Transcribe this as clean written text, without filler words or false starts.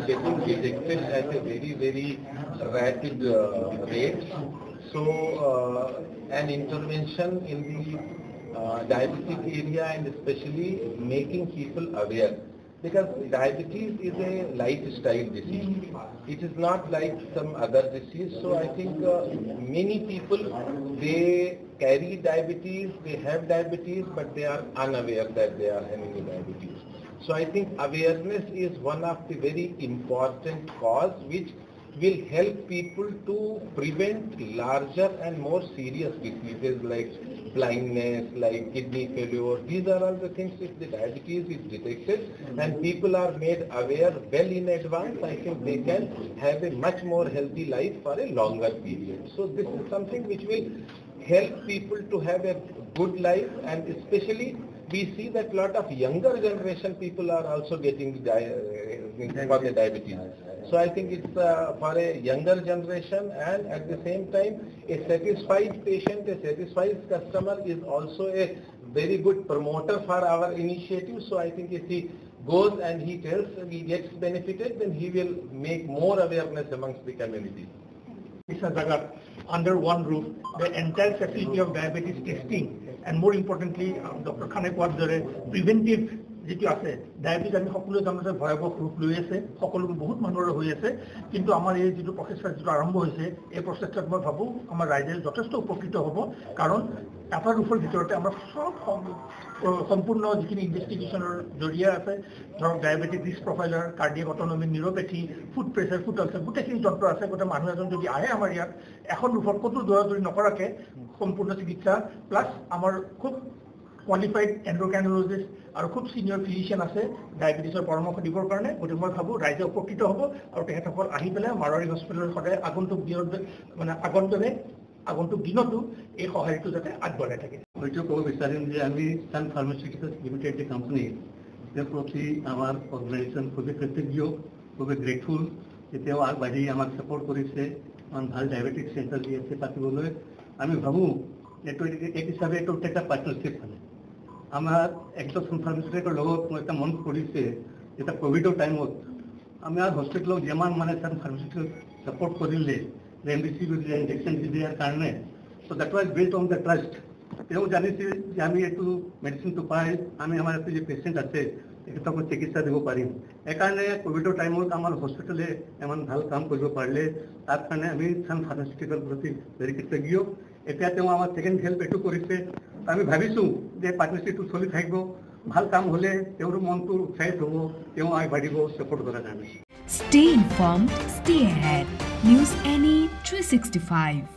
getting detected at a very rapid rate. So an intervention in the diabetic area, and especially making people aware. Because diabetes is a lifestyle disease. It is not like some other disease. So I think many people, they carry diabetes, they have diabetes, but they are unaware that they are having diabetes. So I think awareness is one of the very important cause which will help people to prevent larger and more serious diseases like blindness, like kidney failure. These are all the things. If the diabetes is detected and people are made aware well in advance, I think they can have a much more healthy life for a longer period. So this is something which will help people to have a good life, and especially we see that a lot of younger generation people are also getting for the diabetes. So I think it's for a younger generation, and at the same time, a satisfied patient, a satisfied customer is also a very good promoter for our initiative. So I think if he goes and he tells he gets benefited, then he will make more awareness amongst the community. Under one roof, the entire facility of diabetes testing, and more importantly, Dr. Khane কোৱাৰ দৰে preventive যেটো আছে diabetes আমি সকলো জানো ভয়াবহ ৰূপ লৈ আছে, সকলো বহুত মানুহৰ হৈ আছে, কিন্তু আমাৰ এই যেটো প্ৰচেষ্টা যেটো আৰম্ভ হৈছে এই প্ৰচেষ্টাত মই ভাবো আমাৰ ৰাইজে যথেষ্ট উপকৃত হ'ব, কাৰণ এটা ৰূপৰ ভিতৰতে আমাৰ সব সম্পূৰ্ণ যিখিনি ইনভেষ্টিগেশ্যনৰ জৰিয়া আছে, ধৰক ডায়াবেটিক ৰিস্ক প্ৰফাইলাৰ, cardiac autonomy, neuropathy, foot pressure, foot ulcer, গোটেইখিনি যন্ত্ৰ আছে। গোটেই মানুহ এজন যদি আহে আমাৰ ইয়াত এখন ৰূপৰ ক'তো দৌৰাদৌৰি নকৰাকে সম্পূৰ্ণ চিকিৎসা, প্লাছ আমাৰ খুব কোৱালিফাইড এণ্ডক্ৰাইনলজিষ্ট আৰু খুব সিনিয়ৰ ফিজিচিয়ান আছে ডায়াবেটিছৰ পৰামৰ্শ দিবৰ কাৰণে। গতিকে মই ভাবো ৰাইজে উপকৃত হ'ব, আৰু তেখেতসকল আহি পেলাই মাৰোৱাৰী হস্পিটেলৰ সদায় আগন্তুক দিনতো এই সহায়টো যাতে আগবঢ়াই থাকে। হয়তো ক'ব বিচাৰিম যে আমি সান ফাৰ্মাচিউটিকেলছ লিমিটেড যে কোম্পানী, তেওঁৰ প্ৰতি আমাৰ অৰ্গেনাইজেশ্যন খুবেই কৃতজ্ঞ, খুবেই গ্ৰেটফুল। এতিয়াও আগবাঢ়ি আমাক ছাপোৰ্ট কৰিছে, ইমান ভাল ডায়েবেটিক চেণ্টাৰ দি আছে পাতিবলৈ। আমি ভাবোঁ এইটো এক হিচাপে এইটো এটা পাৰ্টনাৰশ্বিপ মানে আমাৰ একদম সান ফাৰ্মাচিউটিকেলৰ লগত এটা মন কৰিছে, এটা কোভিডৰ টাইমত আমাৰ হস্পিটেলত যিমান মানে সান ফাৰ্মাচিউটিকেল ছাপোৰ্ট কৰিলে ৰেমডিচিভিৰ ইনজেকশ্যন দিয়াৰ কাৰণে। So' that was built on the trust. তেওঁ জানিছিল যে আমি এইটো মেডিচিনটো পাই আমি আমাৰ যে পেচেণ্ট আছে তেখেতক চিকিৎসা দিব পাৰিম। সেইকাৰণে কোভিডৰ টাইমত আমাৰ হস্পিটেলে ইমান ভাল কাম কৰিব পাৰিলে, তাৰ কাৰণে আমি সান ফাৰ্মাচিউটিকেলৰ প্ৰতি ভেৰি কৃতজ্ঞ। এতিয়া তেওঁ আমাৰ ছেকেণ্ড হেল্প এইটো কৰিছে, আমি ভাবিছোঁ যে পাৰ্টনাৰশ্বিপটো চলি থাকিব, ভাল কাম হ'লে তেওঁৰ মনটো উৎসাহিত হ'ব, তেওঁ আগবাঢ়িব ছাপোৰ্ট কৰাৰ কাৰণে। Stay informed, stay ahead. News NE 365.